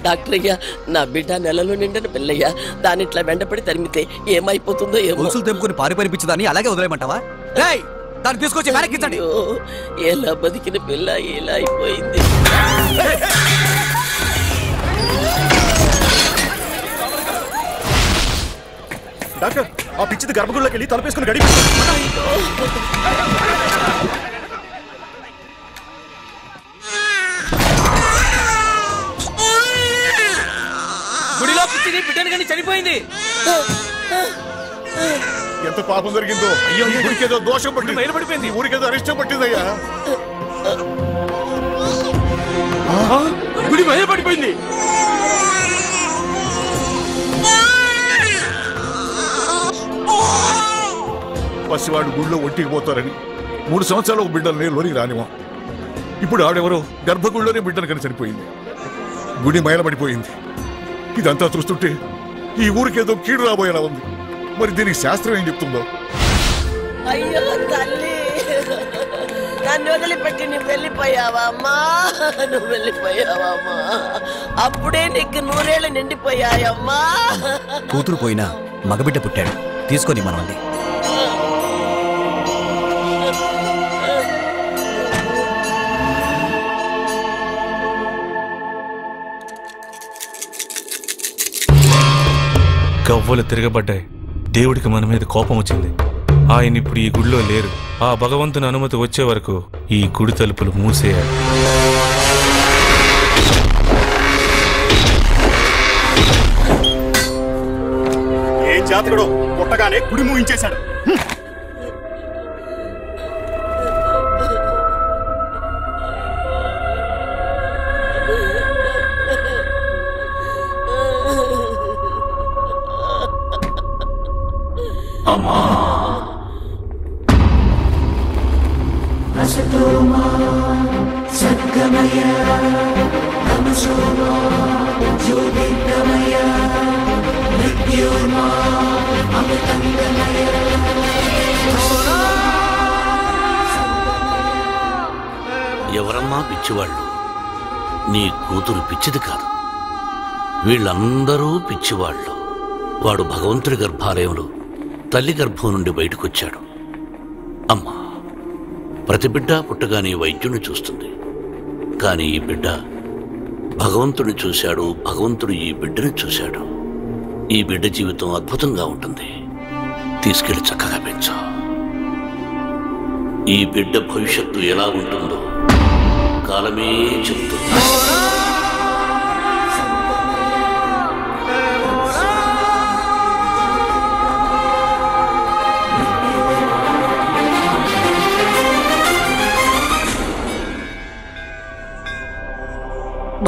Doctor అయ్యా, నా బిడ్డ నెలలో నిండిన పిల్లయ్యా. దాని ఇట్లా వెంటపడి తరిమితే ఏమైపోతుందో ఏమో. తెంపుకుని పారిపరిపించదాన్ని అలాగే వదిలేయమంటావా? దాన్ని తీసుకొచ్చి వెనక్కించండి. ఎలా బతికిన పిల్ల ఇలా అయిపోయింది. డాక్టర్, ఆ పిచ్చిది గర్భగుడిలోకి వెళ్ళి తలపేసుకుని గడి. గుడిలో పిచ్చిది బిడ్డను కానీ చనిపోయింది. ఎంత పాపం జరిగిందో. అయ్యో, ఊరికేదో దోషం పట్టింది, మైలపడిపోయింది. ఊరికేదో అరిష్టం పట్టిందయ్యా. గుడి మైలపడిపోయింది. పసివాడు గుడిలో ఒంటికి పోతారని 3 సంవత్సరాలు ఒక బిడ్డలు లోనికి రానివ్వం. ఇప్పుడు ఆడెవరో గర్భగుడిలోనే బిడ్డను కానీ చనిపోయింది. గుడి మైలపడిపోయింది. ఇదంతా చూస్తుంటే ఈ ఊరికేదో కీడు రాబోయేలా ఉంది. మరి దీనికి శాస్త్రం ఏం చెప్తుందో? అయ్యో తల్లి, నన్ను వదిలిపెట్టి నువ్వు వెళ్ళిపోయావా అమ్మా? నువ్వు వెళ్ళిపోయావా అమ్మా? అప్పుడే నీకు 100 ఏళ్ళు నిండిపోయాయమ్మా. కూతురు పోయినా మగబిడ్డ పుట్టాడు. తీసుకొని మనల్ని. గవ్వలు తిరగబడ్డాయి. దేవుడికి మన మీద కోపం వచ్చింది. ఆయన ఇప్పుడు ఈ గుడిలో లేరు. ఆ భగవంతుని అనుమతి వచ్చే వరకు ఈ గుడి తలుపులు మూసేయాలి. ఏ జాతకుడో కొట్టగానే గుడి మూయించేశాడు. ఎవరమ్మా పిచ్చివాళ్ళు? నీ కూతురు పిచ్చిది కాదు. వీళ్ళందరూ పిచ్చివాళ్ళు. వాడు భగవంతుడి గర్భాలయంలో తల్లి గర్భం నుండి బయటకొచ్చాడు. అమ్మా, ప్రతి బిడ్డ పుట్టగానే వైద్యుని చూస్తుంది. కానీ ఈ బిడ్డ భగవంతుడిని చూశాడు. భగవంతుడు ఈ బిడ్డని చూశాడు. ఈ బిడ్డ జీవితం అద్భుతంగా ఉంటుంది. తీసుకెళ్లి చక్కగా పెంచు. ఈ బిడ్డ భవిష్యత్తు ఎలా ఉంటుందో కాలమే చెబుతుంది.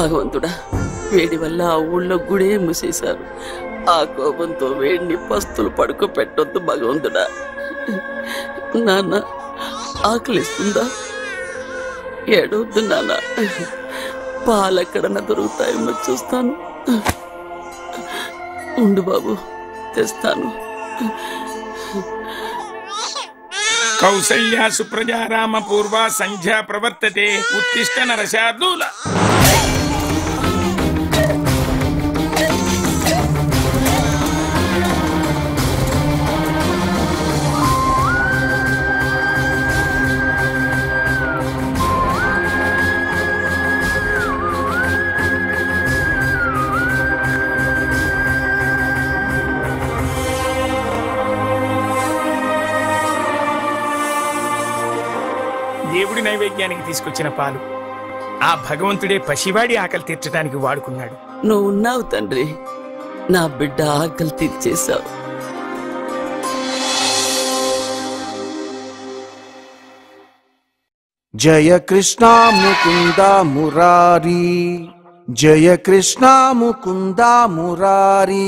భగవంతుడా, వేడి వల్ల ఆ ఊళ్ళో గుడే మూసేశారు. ఆ కోపంతో వేడిని పస్తులు పడుకోపెట్టొద్దు భగవంతుడా. నాన్న, ఆకలిస్తుందా? ఏడవద్దు నాన్న. పాలెక్కడన్నా దొరుకుతాయేమో చూస్తాను. ఉండు బాబు, తెస్తాను. కౌసల్యా సుప్రజా రామ పూర్వా సంధ్యా ప్రవర్తతే ఉత్తిష్ట నరశార్దూల. దేవుడి నైవేద్యానికి తీసుకొచ్చిన పాలు ఆ భగవంతుడే పసివాడి ఆకలి తీర్చడానికి వాడుకున్నాడు. నువ్వు ఉన్నావు తండ్రి, నా బిడ్డ ఆకలి తీర్చేశావు. జయ కృష్ణ ముకుంద మురారి జయ కృష్ణ ముకుంద మురారి,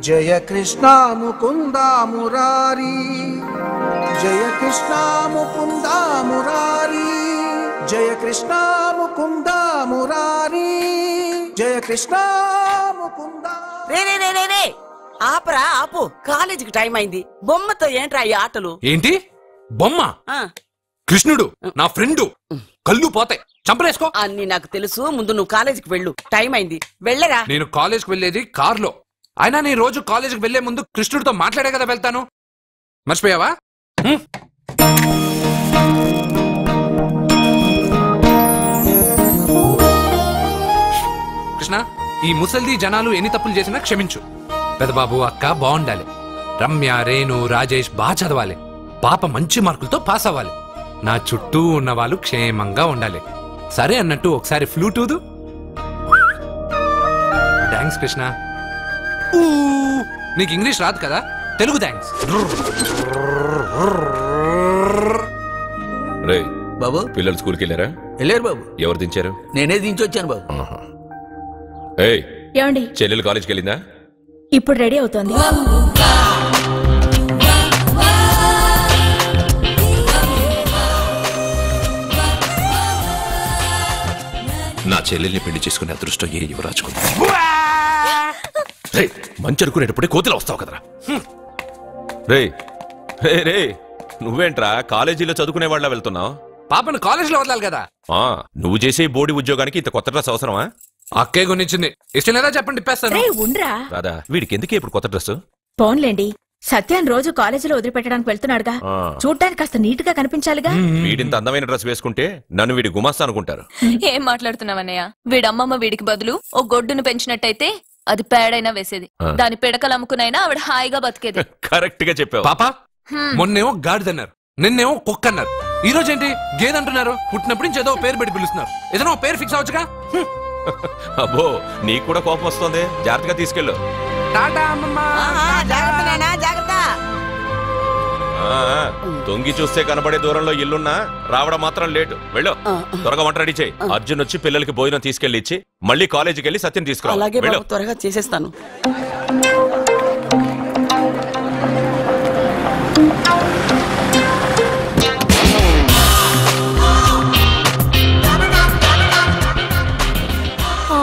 జయ కృష్ణ ముకుంద మురారి, జయ కృష్ణ ముకుంద మురారి, జయ కృష్ణ ముకుంద మురారి, జయ కృష్ణ ముకుంద. రే ఆపరా ఆపు, కాలేజీకి టైం అయింది. బొమ్మతో ఏంట్రా ఈ ఆటలు? ఏంటి బొమ్మ? కృష్ణుడు నా ఫ్రెండు, కళ్ళు పోతాయి, చంపలేసుకో. అన్ని నాకు తెలుసు, ముందు నువ్వు కాలేజీకి వెళ్ళు, టైం అయింది, వెళ్ళరా. నేను కాలేజ్కి వెళ్ళేది కార్లో. అయినా నేను రోజు కాలేజ్కి వెళ్లే ముందు కృష్ణుడితో మాట్లాడే కదా వెళ్తాను. మర్చిపోయావా? కృష్ణ, ఈ ముసల్ది జనాలు ఎన్ని తప్పులు చేసినా క్షమించు. పెదబాబు అక్క బాగుండాలి, రమ్య రేణు రాజేష్ బాగా చదవాలి, పాప మంచి మార్కులతో పాస్ అవ్వాలి, నా చుట్టూ ఉన్న వాళ్ళు క్షేమంగా ఉండాలి. సరే అన్నట్టు ఒకసారి ఫ్లూటూదు. థ్యాంక్స్ కృష్ణ. నీకు ఇంగ్లీష్ రాదు కదా, తెలుగు థ్యాంక్స్. రే బాబు, పిల్లలు స్కూల్కి వెళ్ళారా? వెళ్ళారు బాబు. ఎవరు దించారు? నేనే దించొచ్చాను బాబు. ఏయ్, ఏమండి, చెల్లెలు కాలేజ్కి వెళ్ళిందా? ఇప్పుడు రెడీ అవుతోంది. నా చెల్లెల్ని పెళ్లి చేసుకునే అదృష్టం ఏ యువరాజుకుంది. మంచి అనుకునేటప్పుడే కోతిలో వస్తావు కదరా. రే రే రే, నువ్వేంట్రా కాలేజీలో చదువుకునే వాళ్ళ వెళ్తున్నావు? పాపను కాలేజీలో వదలాలి కదా. నువ్వు చేసే బోర్డు ఉద్యోగానికి ఇంత కొత్త డ్రెస్ అవసరమా? అక్కే కొనిచ్చింది, ఇష్టం లేదా చెప్పండి ఇప్పేస్తాను. రాదా, వీడికి ఎందుకే ఇప్పుడు కొత్త డ్రెస్? పోన్లేండి, సత్యాన్ రోజు కాలేజీలో వదిలిపెట్టడానికి వెళ్తున్నాడుగా, చూడ్డానికి కాస్త నీట్ గా కనిపించాలిగా. వీడింత అందమైన డ్రెస్ వేసుకుంటే నన్ను వీడి గుమాస్తా అనుకుంటారు. ఏం మాట్లాడుతున్నావన్నయ్య? వీడమ్మమ్మ వీడికి బదులు ఓ గొడ్డును పెంచినట్టయితే అది పేడైనా వేసేది, దాని పిడకలు అమ్ముకునైనా ఆవిడ హాయిగా బతికేది. కరెక్ట్ గా చెప్పావు. పాప, మొన్నేమో గాడిదన్నారు, నిన్నేమో కుక్క అన్నారు, ఈ రోజు ఏంటి గేదంటున్నారు? పుట్టినప్పుడు నుంచి ఏదో పేరు పెట్టి పిలుస్తున్నారు, ఏదైనా పేరు ఫిక్స్ అవచ్చుగా. అబ్బో, నీకు కూడా కోపం వస్తుంది, జాగ్రత్తగా తీసుకెళ్ళు. తొంగి చూస్తే కనబడే దూరంలో ఇల్లున్నా రావడం మాత్రం లేటు. వెళ్ళు, త్వరగా వంట రెడీ చేయి. అర్జున్ వచ్చి పిల్లలకి భోజనం తీసుకెళ్లి ఇచ్చి మళ్ళీ కాలేజీకి వెళ్ళి సత్యం తీసుకురా. అలాగే బాబు, త్వరగా చేసేస్తాను.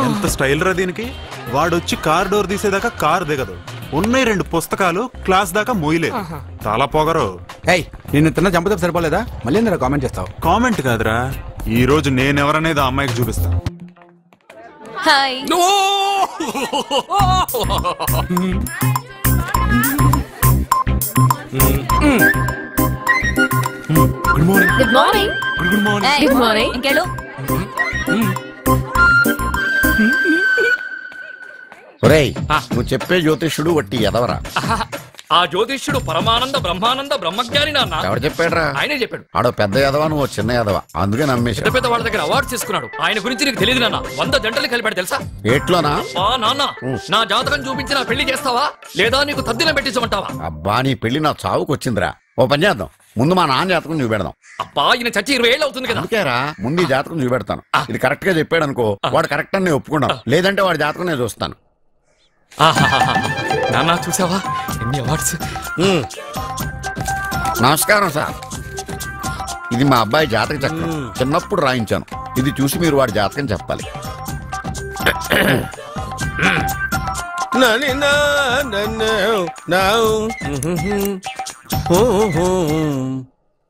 ఎంత స్టైల్ రా దీనికి. వాడొచ్చి కార్ డోర్ తీసేదాకా కార్ దిగదు, ఉన్నాయి 2 పుస్తకాలు క్లాస్ దాకా మోయలేదు. చాలా పొగరు. నిన్ను తిన్న చంపతో సరిపోలేదా? మళ్ళీ ఎందుకు కామెంట్ చేస్తావు? కామెంట్ కాదురా, ఈ రోజు నేనెవరనేది ఆ అమ్మాయికి చూపిస్తా. Hi. Good morning. Good morning. Good morning. Good morning. ఇంకెళ్ళు. నువ్వు చెప్పే జ్యోతిష్యుడు వట్టి ఎదవరా? ఆ జ్యోతిష్యుడు పరమానంద బ్రహ్మానంద బ్రహ్మజ్ఞాని నాన్న. ఎవరు చెప్పాడ్రా? ఆయనే చెప్పాడు. ఆడో పెద్ద ఎదవా, నువ్వు చిన్న ఎదవా, అందుకే నమ్మేశా. పెద్ద పెద్ద వాళ్ళ దగ్గర అవార్డు తీసుకున్నాడు. ఆయన గురించి నీకు తెలియదు నాన్న. 100 జంటలు కలిపాడు తెలుసా? ఏట్లోనా? నాన్న, నా జాతకం చూపించి నా పెళ్లి చేస్తావా లేదా నీకు తద్దిన పెట్టించమంటావా? అబ్బా, నీ పెళ్లి నా చావుకు వచ్చిందిరా. ఓ పని చేద్దాం, ముందు మా నాన్న జాతకం చూపెడదాం. అబ్బా, ఈయన చచ్చి 20 ఏళ్ళు అవుతుంది కదా. అందుకేరా ముందు ఈ జాతకం చూపెడతాను. ఇది కరెక్ట్ గా చెప్పాడు అనుకో, వాడు కరెక్ట్ అని నేను ఒప్పుకున్నాను, లేదంటే వాడి జాతకం నేను చూస్తాను. నాన్న, చూసావా ఎన్ని అవార్డ్స్? నమస్కారం సార్, ఇది మా అబ్బాయి జాతక చక్రం, చిన్నప్పుడు రాయించాను. ఇది చూసి మీరు వాడి జాతకం చెప్పాలి.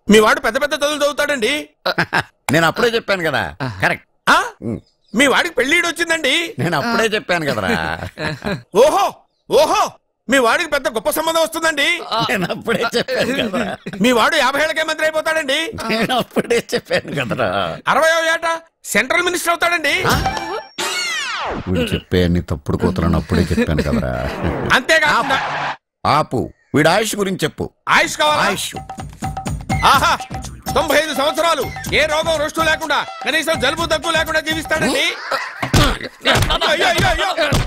మీ వాడు పెద్ద పెద్ద చదువులు చదువుతాడండి. నేను అప్పుడే చెప్పాను కదా. కరెక్ట్. మీ వాడికి పెళ్లిడు వచ్చిందండి. నేను అప్పుడే చెప్పాను కదరా. ఓహో ఓహో, మీ వాడికి పెద్ద గొప్ప సంబంధం వస్తుందండి. నేను అప్పుడే చెప్పాను కదరా. మీ వాడు 50 ఏళ్ళకే మంత్రి అయిపోతాడండి. నేను అప్పుడే చెప్పాను కదరా. 60వ ఏట సెంట్రల్ మినిస్టర్ అవుతాడండి. వీడు చెప్పే అన్ని తప్పుడు కూతురని అప్పుడే చెప్పాను కదరా. అంతేకాకుండా ఆపు, వీడు ఆయుష్ గురించి చెప్పు. ఆయుష్ కావాలా? ఆయుష్ ఆహా, 95 సంవత్సరాలు ఏ రోగం రుష్టు లేకుండా, కనీసం జలుబు దగ్గు లేకుండా జీవిస్తాడండి.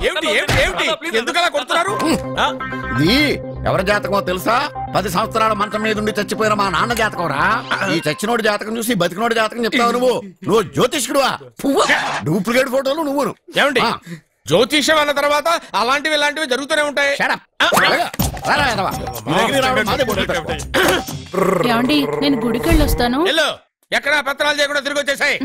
ఏమిటి ఏమిటి ఏమిటి, ఎందుకలా కొడుతున్నారు? ఇది ఎవరి జాతకమో తెలుసా? 10 సంవత్సరాల మంచం మీద ఉండి చచ్చిపోయిన మా నాన్న జాతకం రా. ఈ చచ్చినోడి జాతకం చూసి బతికినోడి జాతకం చెప్తావు నువ్వు జ్యోతిష్కుడువా? డూప్లికేట్ ఫోటోలు నువ్వు. ఏమండి జ్యోతిష్యం అన్న తర్వాత అలాంటివి ఇలాంటివి జరుగుతూనే ఉంటాయి. ఏమండి నేను గుడికెళ్ళి వస్తాను. ఎక్కడ పత్రాలు చేయకుండా తిరిగి వచ్చేసాయి.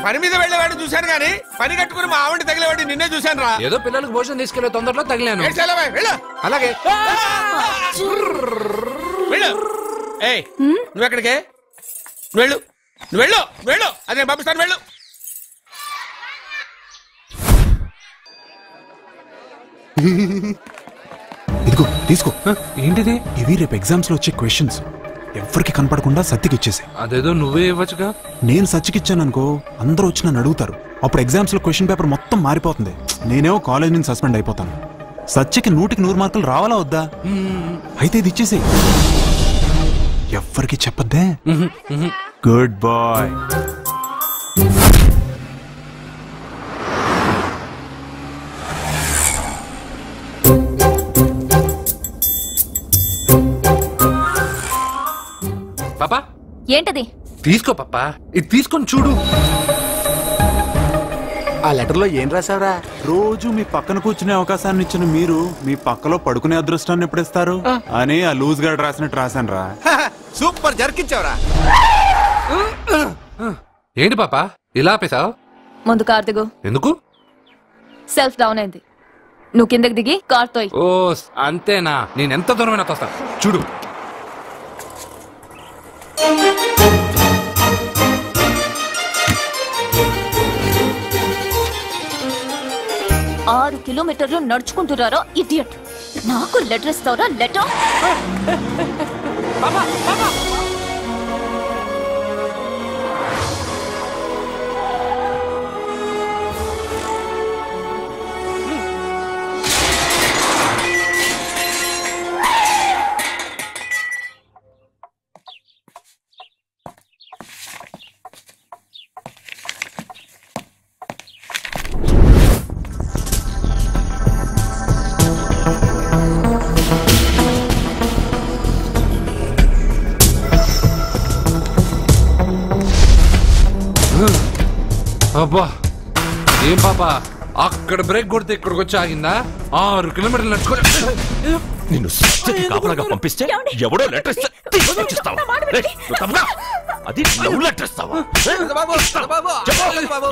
పని మీద వెళ్ళేవాడిని చూశాను గానీ పని కట్టుకుని మా ఆవిడ తగిలేవాడిని నిన్నే చూశాను రా. ఏదో పిల్లలకు భోజనం తీసుకెళ్లే తొందరలో తగిలాను. అలాగే నువ్వెక్కడికే? వెళ్ళు వెళ్ళు వెళ్ళు, అదే పంపిస్తాను వెళ్ళు. ఇదిగో తీసుకో. ఏంటిది? ఇవి రేపు ఎగ్జామ్స్ లో వచ్చే క్వశ్చన్స్. ఎవరికి కనపడకుండా సత్యకి ఇచ్చేసే. అదేదో నువ్వే ఇవ్వచ్చుగా. నేను సత్యకి ఇచ్చాను అనుకో, అందరూ వచ్చి నన్ను అడుగుతారు. అప్పుడు ఎగ్జామ్స్ లో క్వశ్చన్ పేపర్ మొత్తం మారిపోతుంది. నేనేమో కాలేజ్ నుంచి సస్పెండ్ అయిపోతాను. సత్యకి 100కి 100 మార్కులు రావాలా వద్దా? అయితే ఇది ఇచ్చేసే. ఎవ్వరికి చెప్పద్దే. Good bye. పాపా ఏంటది? తీసుకో పాపా, ఇది తీసుకొని చూడు. ఆ లెటర్ లో ఏం రాసావరా? రోజు మీ పక్కన కూర్చునే అవకాశాన్ని ఇచ్చిన మీరు మీ పక్కలో పడుకునే అదృష్టాన్ని ఎప్పుడిస్తారు అని ఆ లూజ్ గార్డ్ రాసినట్టు రాశాను రా. సూపర్ జరికించావరా. ఏంటి పాపా ఇలా ఆపేశావు? ముందు కార్ దిగు. ఎందుకు? సెల్ఫ్ డౌన్ అయింది. నువ్వు కిందకి దిగి కార్ తోయ్. ఓ అంతేనా? నేను ఎంత దూరమైనా తోస్తాను చూడు. ఆరు కిలోమీటర్లు నడుచుకుంటున్నారా ఇడియట్? నాకు లెటర్ ఇస్తావరా? లెటర్ అబ్బా ఏం పాపా, అక్కడ బ్రేక్ కొడితే ఇక్కడికి వచ్చి ఆగిందా? 6 కిలోమీటర్లు నడుచుకోలే. నిన్ను సత్యకి కాపలాగా పంపిస్తే ఎవడో లెటర్ ఇస్తే తీసుకొచ్చిస్తావా? అది లవ్ లెటర్ ఇస్తావా?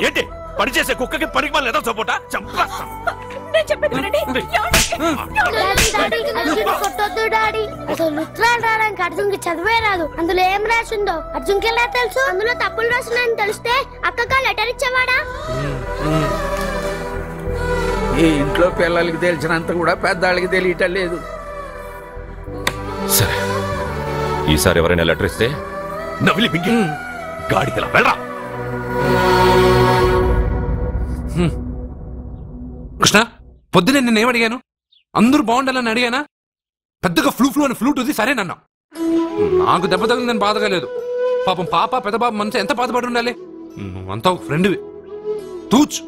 ఏంటి పనిచేసే కుక్కకి పనికి మళ్ళీ ఏదో సపోటా చంపేస్తాం. అర్జున్కి చదివే రాదు. అందులో ఏం రాసిందో అర్జున్కి ఎలా తెలుసు? అందులో తప్పులు రాసిందని తెలిస్తే అక్కగా లెటర్ ఇచ్చేవాడా? ఈ ఇంట్లో పిల్లలకి తెలిసినంత కూడా పెద్దవాళ్ళకి తెలియటం లేదు. సరే ఈసారి ఎవరైనా లెటర్ ఇస్తే నవిలి మింగి గాడిదలా వెళ్ళరా. కృష్ణ పొద్దునే నేను ఏమడిగాను? అందరూ బాగుండాలని అడిగానా? పెద్దగా ఫ్లూ అని ఫ్లూట్ ఉంది సరేనన్నా. నాకు దెబ్బ తగిలిందని బాధగా లేదు. పాపం పాప పెద్ద బాబు మనసు ఎంత బాధపడి ఉండాలి. నువ్వంతా ఫ్రెండ్వి తూచ్.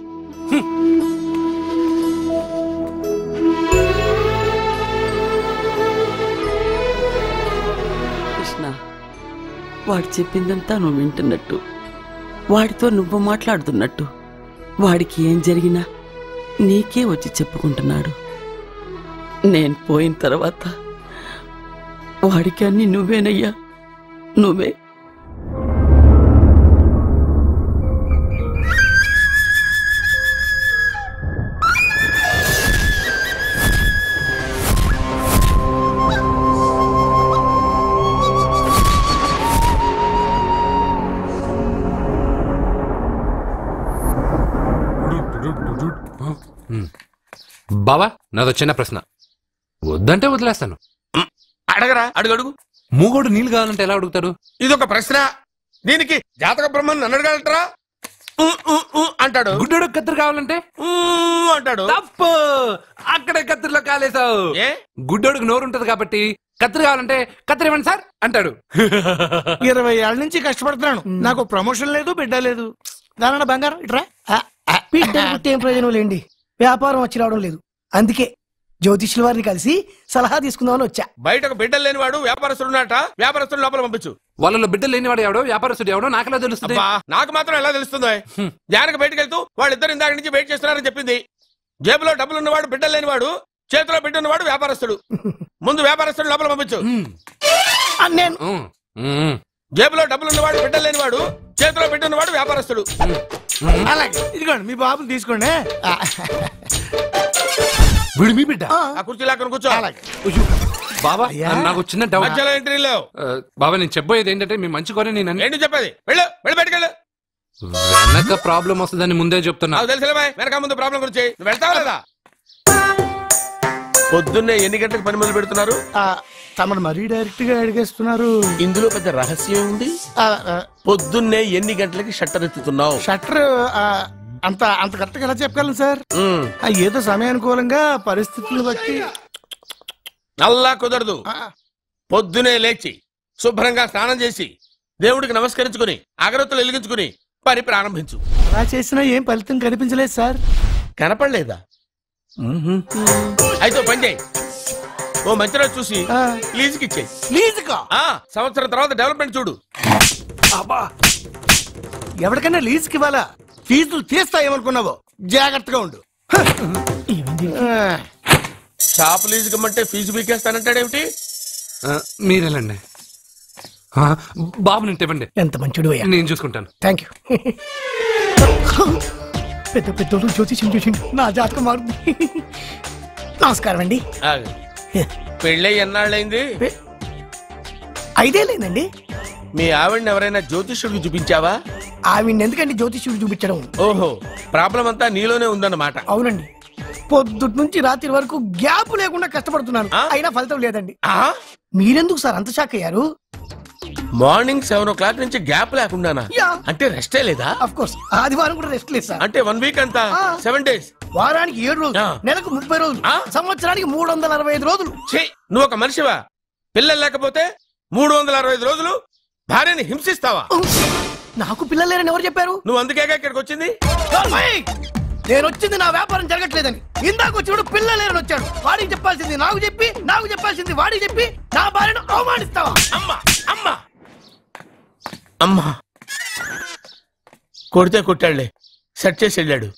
కృష్ణ వాడు చెప్పిందంతా నువ్వు వింటున్నట్టు, వాడితో నువ్వు మాట్లాడుతున్నట్టు, వాడికి ఏం జరిగినా నీకే వచ్చి చెప్పుకుంటున్నాడు. నేను పోయిన తర్వాత వాడికి అన్ని నువ్వేనయ్యా, నువ్వే. బావా నాదో చిన్న ప్రశ్న, వద్దంటే వదిలేస్తాను. అడగరా, అడుగు అడుగు. మూగోడు నీళ్ళు కావాలంటే ఎలా అడుగుతాడు? ఇదొక ప్రశ్న. దీనికి జాతక బ్రహ్మను నన్ను అడగలటరా? అంటాడు. గుడ్డోడు కత్తిరి కావాలంటే అంటాడు. తప్పు, అక్కడే కత్తిరిలో కాలేసావు. గుడ్డోడికి నోరు ఉంటది కాబట్టి కత్తిరి కావాలంటే కత్తిరి ఇవ్వండి సార్ అంటాడు. 20 ఏళ్ళ నుంచి కష్టపడుతున్నాను, నాకు ప్రమోషన్ లేదు, బిడ్డ లేదు. దానన్న బంగారం ఇట్రా. బిడ్డ పుట్టి ఏం ప్రయోజనం లేండి, వ్యాపారం వచ్చి రావడం లేదు. అందుకే జ్యోతిష్యుల వారిని కలిసి సలహా తీసుకుందామని వచ్చా. బయటకు బిడ్డలు లేనివాడు వ్యాపారస్తుడు ఉన్నట, వ్యాపారస్తుడు లోపల పంపించు. వాళ్ళలో బిడ్డలు లేనివాడు ఎవడో వ్యాపారస్తుడు ఎవడో నాకెలా తెలుస్తుంది? నాకు మాత్రం ఎలా తెలుస్తుందో? జానకి బయటకు వెళ్తూ వాళ్ళిద్దరు ఇందాక నుంచి వెయిట్ చేస్తున్నారని చెప్పింది. జేబులో డబ్బులు ఉన్నవాడు బిడ్డలు లేనివాడు, చేతిలో బిడ్డ ఉన్నవాడు వ్యాపారస్తుడు. ముందు వ్యాపారస్తుడు లోపల పంపించు. జేబులో డబ్బులు ఉన్నవాడు బిడ్డలు లేనివాడు, చేతిలో బిడ్డ ఉన్నవాడు వ్యాపారస్తుడు. అలాగే ఇదిగోండి మీ బాబుని తీసుకోండి. వీడు మీ బిడ్డ? ఆ కుర్చీలో అక్కడ కూర్చో. బాబా నాకు చిన్న డౌట్. మధ్యలో ఎంట్రీ లేవు. బాబా నేను చెప్పబోయేది ఏంటంటే మీ మంచి కోరే నేను ఏంటి చెప్పేది? వెళ్ళు బయటకెళ్ళు. వెనక ప్రాబ్లం వస్తుందని ముందే చెప్తున్నా. నాకు తెలుసులే బాయ్, వెనక ముందు ప్రాబ్లం గురించి. నువ్వు వెళ్తావా లేదా? పొద్దున్నే ఎన్ని గంటలకు పని మొదలు పెడుతున్నారు? తమను మరీ డైరెక్ట్ గా అడిగేస్తున్నారు. ఇందులో పెద్ద రహస్యం ఉంది. పొద్దున్నే ఎన్ని గంటలకి షట్టర్ ఎత్తుతున్నావు? షట్టర్ అంత కరెక్ట్ గా ఎలా చెప్పగలను సార్? ఏదో సమయానుకూలంగా పరిస్థితులు బట్టి. అల్లా కుదరదు. పొద్దునే లేచి శుభ్రంగా స్నానం చేసి దేవుడికి నమస్కరించుకుని అగరత్తులు వెలిగించుకుని పని ప్రారంభించు. అలా చేసినా ఏం ఫలితం కనిపించలేదు సార్. కనపడలేదా? అయితే పని చేయి, ఓ మంచి రోజు చూసి లీజుకి ఇచ్చేయి. లీజుకా? సంవత్సరం తర్వాత డెవలప్మెంట్ చూడు. అబ్బా, ఎవరికైనా లీజుకి ఇవ్వాలా? ఫీజులు తీస్తాయేమనుకున్నావో, జాగ్రత్తగా ఉండు. షాప్ లీజుకి ఇమ్మంటే ఫీజు పీకేస్తానంటాడేమిటి? మీరేలండి బాబు, నేను ఇవ్వండి. ఎంత మంచిడు, నేను చూసుకుంటాను. Thank you. పెద్ద పెద్దోడు జ్యోతిష్యం చూసిండు, నా జాతకం మారుంది. నమస్కారం అండి. పెళ్ళై ఎన్నాళ్ళైంది? 5 ఏళ్ళైందండి. మీ ఆవిడని ఎవరైనా జ్యోతిష్యుడికి చూపించావా? ఆవిడ ఎందుకండి జ్యోతిష్యుడు చూపించడం? ఓహో, ప్రాబ్లం అంతా నీలోనే ఉందన్నమాట. అవునండి, పొద్దుటి నుంచి రాత్రి వరకు గ్యాప్ లేకుండా కష్టపడుతున్నాను, అయినా ఫలితం లేదండి. మీరెందుకు సార్ అంత షాక్ అయ్యారు? మార్నింగ్ 7 o'clock నుంచి గ్యాప్ లేకుండానా? అంటే రెస్టే లేదా? ఆఫ్ కోర్స్, ఆదివారం కూడా రెస్ట్ లేదు సార్. అంటే 1 వీక్ అంతా 7 days, వారానికి 7 రోజులు, నెలకు 30 రోజులు, సంవత్సరానికి 365 రోజులు. నువ్వు ఒక మనిషివా? పిల్లలు లేకపోతే 365 రోజులు భార్యని హింసిస్తావా? నాకు పిల్లలు లేరని ఎవరు చెప్పారు? నువ్వు అందుకేగా ఇక్కడికి వచ్చింది. నేను వచ్చింది నా వ్యాపారం జరగట్లేదని. ఇందాక వచ్చినప్పుడు పిల్లలు లేరని వచ్చాడు. వాడికి చెప్పాల్సింది నాకు చెప్పి, నాకు చెప్పాల్సింది వాడికి చెప్పి నా భార్యను అవమానిస్తావా? అమ్మా కొడితే కొట్టాడులే, సెట్ చేసి వెళ్ళాడు.